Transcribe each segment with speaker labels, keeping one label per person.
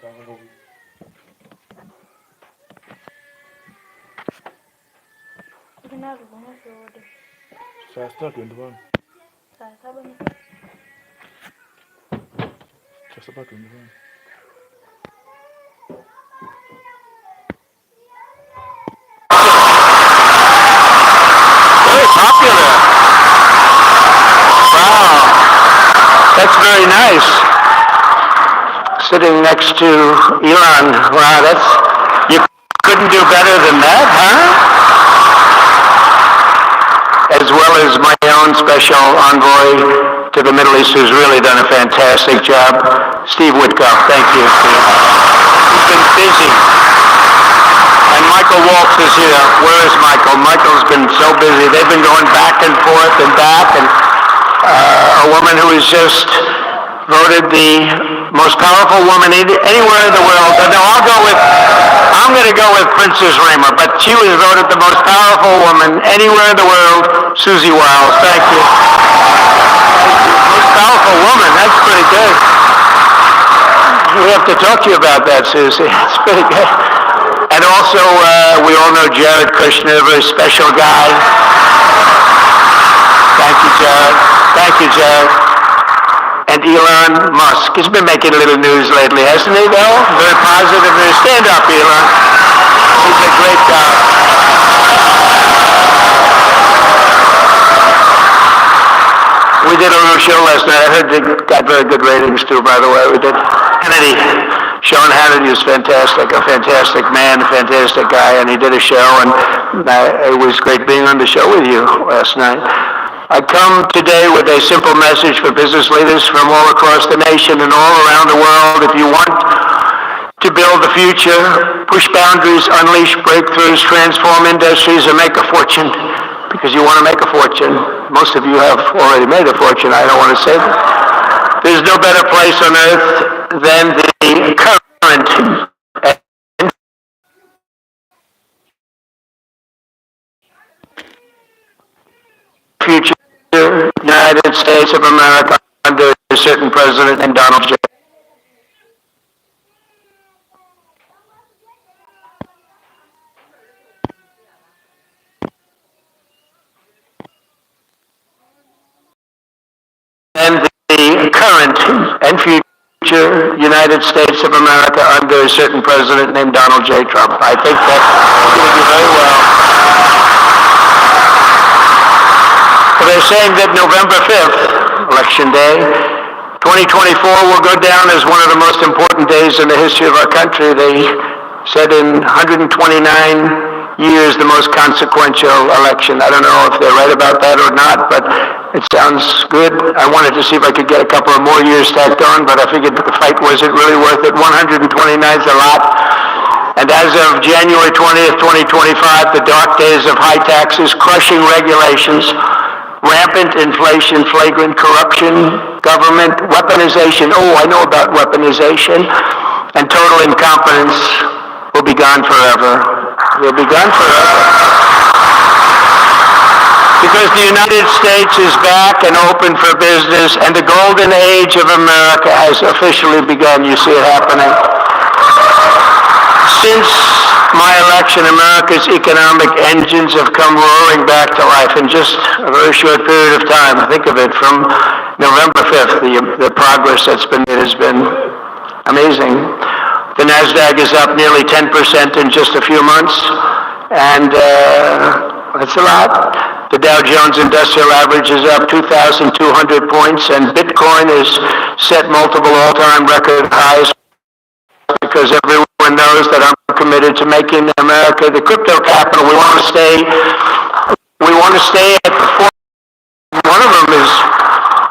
Speaker 1: Saa sita 21. Saa saba 21.
Speaker 2: Very popular. Wow. That's very nice. Sitting next to Elon. Wow, you couldn't do better than that, huh? As well as my own special envoy to the Middle East, who's really done a fantastic job, Steve Witkoff. Thank you, Steve. He's been busy. And Michael Waltz is here. Where is Michael? Michael's been so busy. They've been going back and forth and back, and a woman who is just voted the most powerful woman anywhere in the world. No, I'm going to go with Princess Raymer, but she was voted the most powerful woman anywhere in the world, Susie Wiles. Thank you. Most powerful woman, that's pretty good. We have to talk to you about that, Susie. It's pretty good. And also, we all know Jared Kushner, a very special guy. Thank you, Jared. Thank you, Jared. And Elon Musk. He's been making a little news lately, hasn't he, though? Very positive news. Stand up, Elon. He's a great guy. We did a little show last night. I heard they got very good ratings, too, by the way. We did. Hannity. Sean Hannity is fantastic, a fantastic man, a fantastic guy, and he did a show, and it was great being on the show with you last night. I come today with a simple message for business leaders from all across the nation and all around the world. If you want to build the future, push boundaries, unleash breakthroughs, transform industries, and make a fortune, because you want to make a fortune. Most of you have already made a fortune. I don't want to say that. There's no better place on earth than the current future United States of America under a certain president named Donald J. And the current and future United States of America under a certain president named Donald J. Trump. I think that's going to do very well. They're saying that November 5th, Election Day, 2024 will go down as one of the most important days in the history of our country. They said in 129 years, the most consequential election. I don't know if they're right about that or not, but it sounds good. I wanted to see if I could get a couple of more years tacked on, but I figured the fight wasn't really worth it. 129 is a lot. And as of January 20th, 2025, the dark days of high taxes, crushing regulations, rampant inflation, flagrant corruption, government weaponization, I know about weaponization, and total incompetence will be gone forever. They'll be gone forever. Because the United States is back and open for business, and the golden age of America has officially begun. You see it happening. Since my election, America's economic engines have come roaring back to life in just a very short period of time. Think of it, from November 5th, the progress that's been made has been amazing. The NASDAQ is up nearly 10% in just a few months, and that's a lot. The Dow Jones Industrial Average is up 2,200 points, and Bitcoin has set multiple all-time record highs, because everyone knows that I'm committed to making America the crypto capital. We want to stay at the forefront. One of them is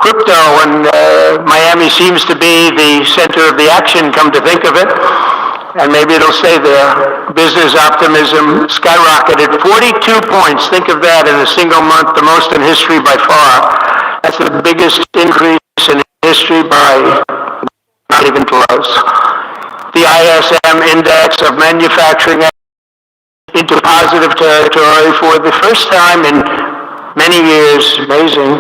Speaker 2: crypto, and Miami seems to be the center of the action, come to think of it, and maybe it'll stay there. Business optimism skyrocketed 42 points. Think of that in a single month, the most in history by far. That's the biggest increase in history by not even close. The ISM index of manufacturing into positive territory for the first time in many years. Amazing.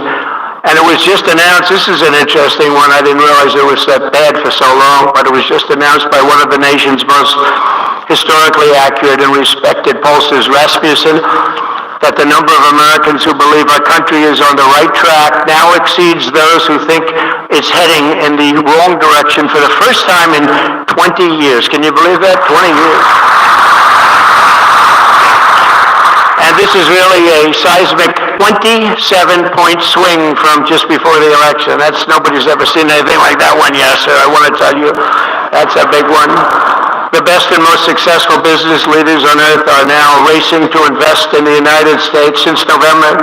Speaker 2: And it was just announced, this is an interesting one, I didn't realize it was that bad for so long, but it was just announced by one of the nation's most historically accurate and respected pollsters, Rasmussen, that the number of Americans who believe our country is on the right track now exceeds those who think it's heading in the wrong direction for the first time in 20 years. Can you believe that? 20 years. And this is really a seismic 27-point swing from just before the election. Nobody's ever seen anything like that one yet, sir. I want to tell you, that's a big one. The best and most successful business leaders on earth are now racing to invest in the United States. Since November,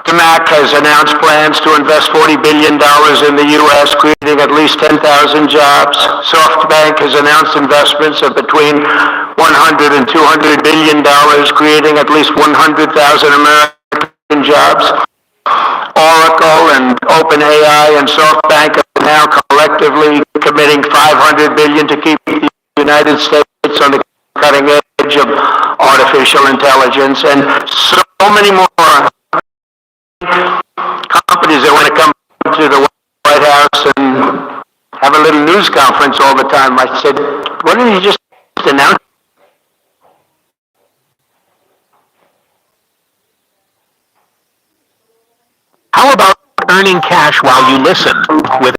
Speaker 2: DeMac has announced plans to invest $40 billion in the U.S., creating at least 10,000 jobs. SoftBank has announced investments of between $100 and $200 billion, creating at least 100,000 American jobs. Oracle and OpenAI and SoftBank are now collectively committing $500 billion to keep the United States on the cutting edge of artificial intelligence, and so many more companies that want to come to the White House and have a little news conference all the time. I said, why didn't you just announce? How about earning cash while you listen with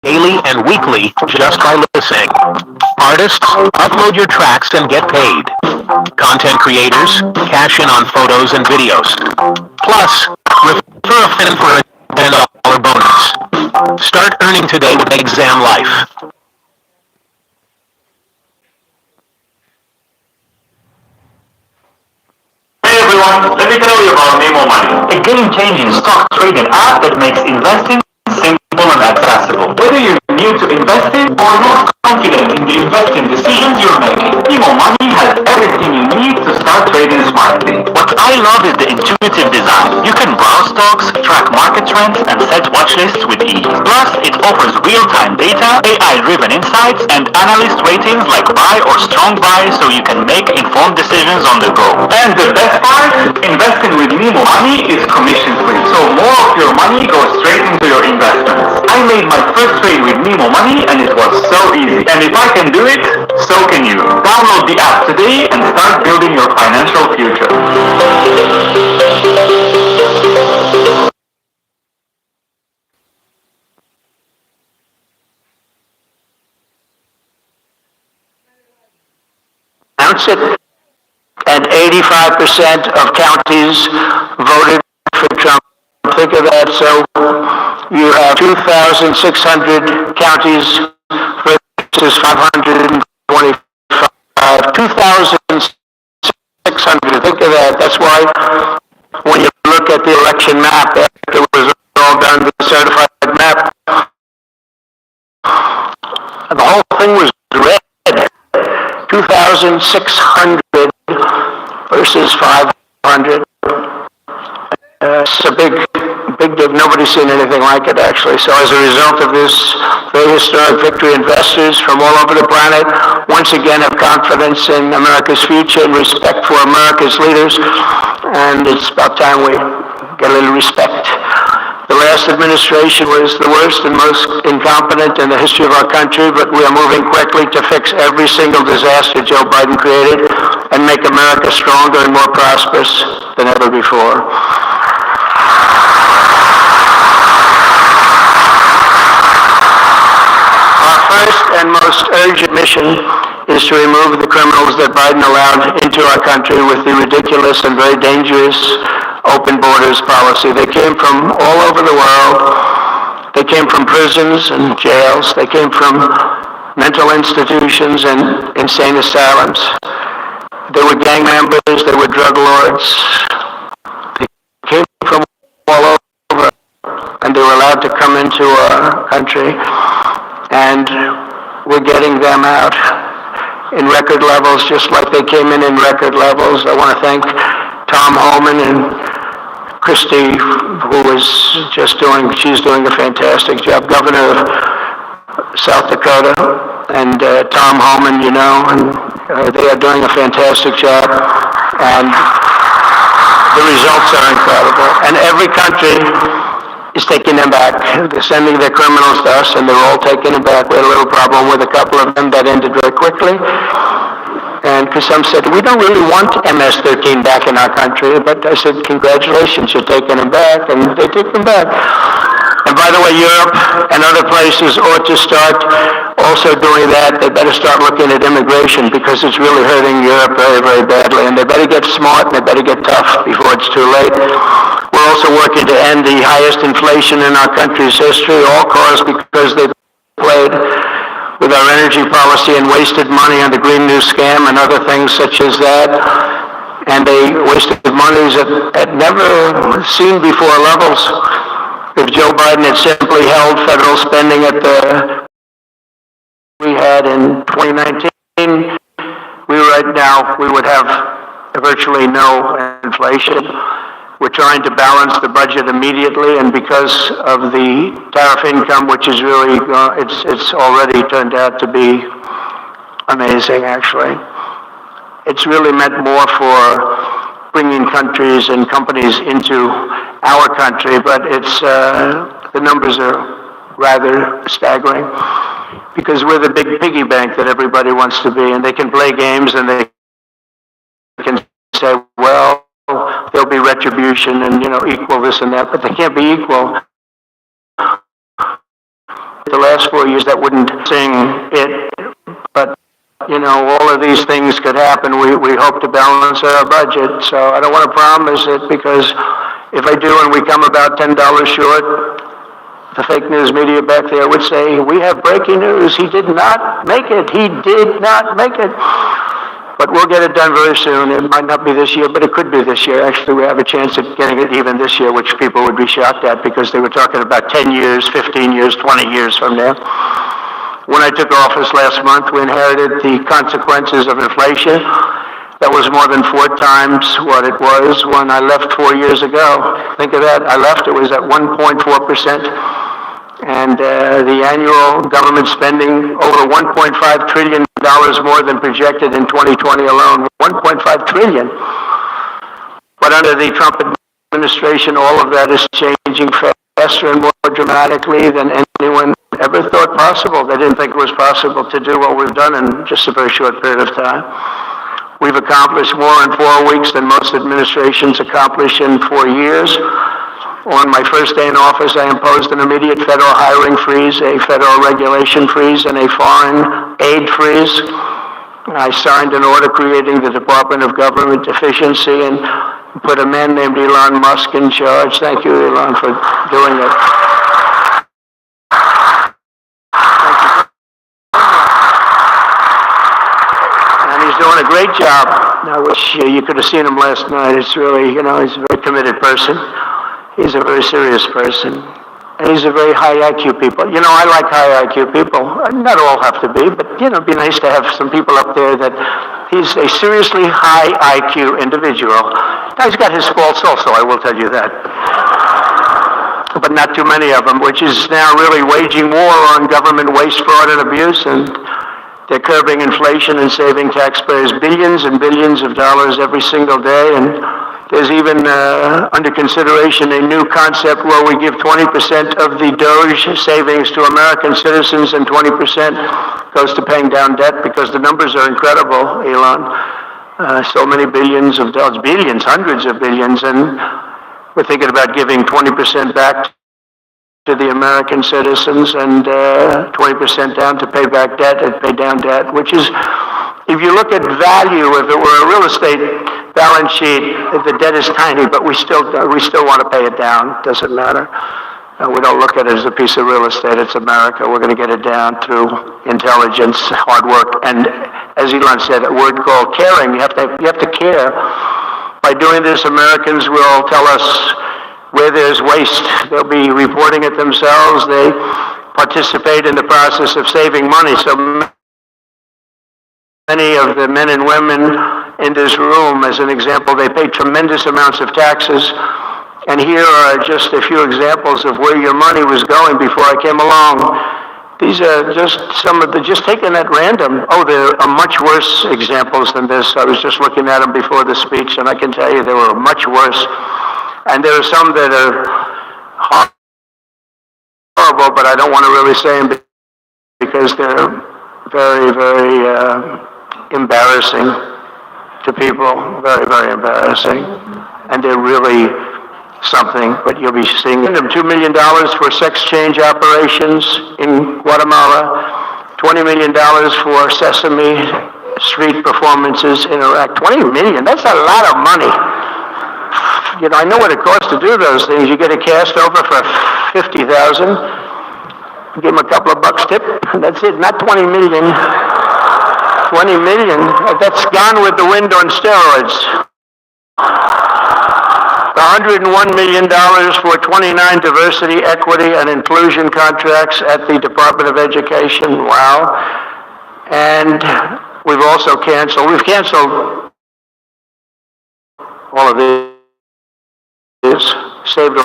Speaker 2: daily and weekly just by listening? Artists, upload your tracks and get paid. Content creators, cash in on photos and videos. Plus, refer a friend for a $10 bonus. Start earning today with Exam Life.
Speaker 3: Hey everyone, let me tell you about Nemo Money, a game-changing stock trading app that makes investing simple and accessible. Whether you're new to investing or not confident in the investing decisions you're making, Nemo Money has everything you need to start trading smartly. What I love is the intuitive design. You can browse stocks, track market trends, and set watch lists with ease. Plus, it offers real-time data, AI-driven insights, and analyst ratings like buy or strong buy, so you can make informed decisions on the go. And the best part, investing with Nemo Money is commission-free, so more of your money goes straight into your investments. I made my first trade with Nemo Money and it was so easy. And if I can do it, so can you. Download the app today and start building your financial future. Announce it. And 85% of counties voted for Trump. Think of that. So you have 2,600 counties versus 525. 2,600. Think of that. That's why when you look at the election map, after it was all done, the certified map, the whole thing was red. 2,600 versus 500. It's a big, nobody's seen anything like it actually. So as a result of this very historic victory, investors from all over the planet once again have confidence in America's future and respect for America's leaders. And it's about time we get a little respect. The last administration was the worst and most incompetent in the history of our country, but we are moving quickly to fix every single disaster Joe Biden created and make America stronger and more prosperous than ever before. Our first and most urgent mission is to remove the criminals that Biden allowed into our country with the ridiculous and very dangerous open borders policy. They came from all over the world. They came from prisons and jails. They came from mental institutions and insane asylums. They were gang members. They were drug lords. They came from all over, and they were allowed to come into our country. And we're getting them out in record levels, just like they came in record levels. I want to thank Tom Homan and Christie, who was she's doing a fantastic job, Governor of South Dakota, and Tom Homan, and they are doing a fantastic job. And
Speaker 2: The results are incredible. And every country is taking them back. They're sending their criminals to us, and they're all taking them back. We had a little problem with a couple of them that ended very quickly. And because some said, we don't really want MS-13 back in our country. But I said, congratulations, you're taking them back. And they took them back. And by the way, Europe and other places ought to start also doing that. They better start looking at immigration because it's really hurting Europe very, very badly. And they better get smart and they better get tough before it's too late. We're also working to end the highest inflation in our country's history, all caused because they played with our energy policy and wasted money on the Green New Scam and other things such as that. And they wasted monies at never seen before levels. If Joe Biden had simply held federal spending at the we had in 2019, we would have virtually no inflation. We're trying to balance the budget immediately, and because of the tariff income, which is really, it's already turned out to be amazing, actually. It's really meant more for bringing countries and companies into our country, but it's the numbers are rather staggering because we're the big piggy bank that everybody wants to be, and they can play games and they can say, well, there'll be retribution and, equal this and that, but they can't be equal. The last 4 years, that wouldn't sing it, but all of these things could happen. We hope to balance our budget, so I don't want to promise it because if I do and we come about $10 short, the fake news media back there would say, we have breaking news. He did not make it. He did not make it. But we'll get it done very soon. It might not be this year, but it could be this year. Actually, we have a chance of getting it even this year, which people would be shocked at because they were talking about 10 years, 15 years, 20 years from now. When I took office last month, we inherited the consequences of inflation. That was more than 4 times what it was when I left 4 years ago. Think of that. I left, it was at 1.4%. And the annual government spending over $1.5 trillion more than projected in 2020 alone. 1.5 trillion. But under the Trump administration, all of that is changing faster and more dramatically than anyone ever thought possible. They didn't think it was possible to do what we've done in just a very short period of time. We've accomplished more in 4 weeks than most administrations accomplish in 4 years. On my first day in office, I imposed an immediate federal hiring freeze, a federal regulation freeze, and a foreign aid freeze. I signed an order creating the Department of Government Efficiency and put a man named Elon Musk in charge. Thank you, Elon, for doing it. Doing a great job. I wish you could have seen him last night. It's really, he's a very committed person. He's a very serious person. And he's a very high IQ people. I like high IQ people. Not all have to be, but, it'd be nice to have some people up there that he's a seriously high IQ individual. He's got his faults also, I will tell you that. But not too many of them, which is now really waging war on government waste, fraud, and abuse, and they're curbing inflation and saving taxpayers billions and billions of dollars every single day. And there's even under consideration a new concept where we give 20% of the DOGE savings to American citizens and 20% goes to paying down debt because the numbers are incredible, Elon. So many billions of dollars, billions, hundreds of billions, and we're thinking about giving 20% back to the American citizens and 20% down to pay back debt and pay down debt, which is, if you look at value, if it were a real estate balance sheet, the debt is tiny, but we still want to pay it down. Doesn't matter. We don't look at it as a piece of real estate. It's America. We're going to get it down through intelligence, hard work, and as Elon said, a word called caring. You have to care. By doing this, Americans will tell us where there's waste. They'll be reporting it themselves. They participate in the process of saving money. So many of the men and women in this room, as an example, they pay tremendous amounts of taxes. And here are just a few examples of where your money was going before I came along.
Speaker 3: These are just some of the, just taken at random. Oh, there are much worse examples than this. I was just looking at them before the speech, and I can tell you they were much worse. And there are some that are horrible, but I don't want to really say them because they're very, very embarrassing to people. Very, very embarrassing. And they're really something, but you'll be seeing them. $2 million for sex change operations in Guatemala, $20 million for Sesame Street performances in Iraq. $20 million, that's a lot of money. You know, I know what it costs to do those things. You get a cast over for $50,000, give them a couple of bucks tip, that's it, not $20 million. $20 million, that's Gone with the Wind on steroids. $101 million for 29 diversity, equity, and inclusion contracts at the Department of Education. Wow. And we've also we've canceled all of this, saved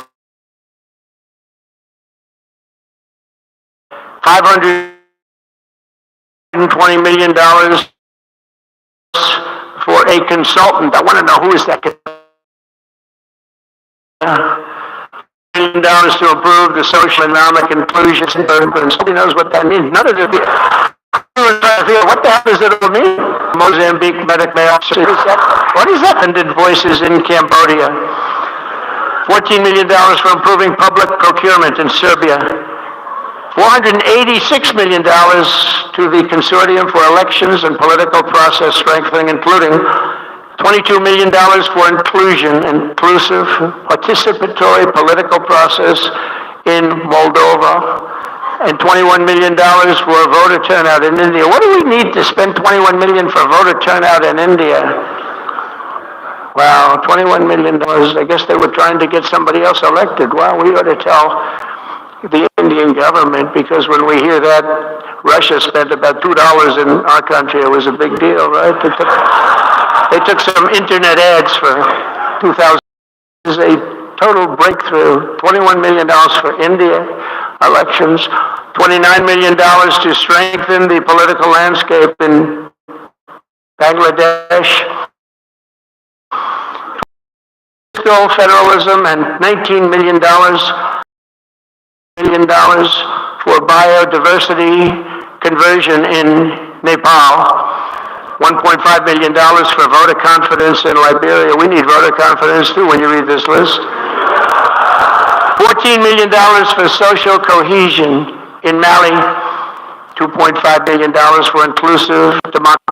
Speaker 3: $520 million for a consultant. I want to know who is that consultant. $1 million to improve the social and economic inclusion. Nobody knows what that means. None of the what the hell does it all mean? Mozambique medical officer. What is that? And did Voices in Cambodia. $14 million for improving public procurement in Serbia. $486 million to the Consortium for Elections and Political Process Strengthening, including $22 million for inclusive, participatory political process in Moldova, and $21 million for voter turnout in India. What do we need to spend $21 million for voter turnout in India? Wow, $21 million. I guess they were trying to get somebody else elected. Well, we ought to tell the Indian government, because when we hear that Russia spent about $2 in our country, it was a big deal, right? They took some internet ads for 2000. This is a total breakthrough. $21 million for India elections. $29 million to strengthen the political landscape in Bangladesh. Fiscal federalism, and $19 million for biodiversity conversion in Nepal. $1.5 million for voter confidence in Liberia. We need voter confidence too when you read this list. $14 million for social cohesion in Mali. $2.5 billion for inclusive democracy.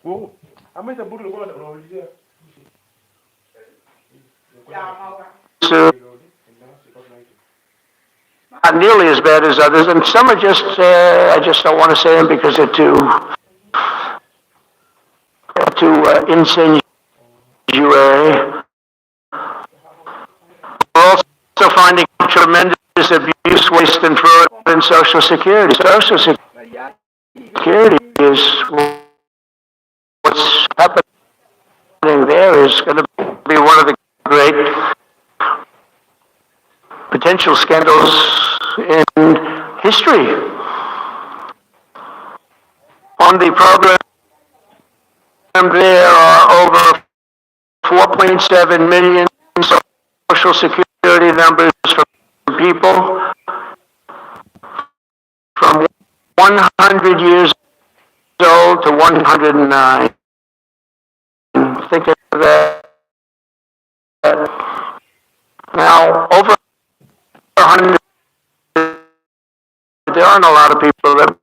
Speaker 1: Wow. Ama ita buru ko na rolije.
Speaker 3: Not nearly as bad as others, and some are just, I just don't want to say them because they're too insinuatory. We're also finding tremendous abuse, waste, and fraud in Social Security. Social Security is what's happening there is going to be one of the great potential scandals in history. On the program, there are over 4.7 million Social Security numbers for people from 100 years old to 109. Think of that. Now, over 100, there aren't a lot of people that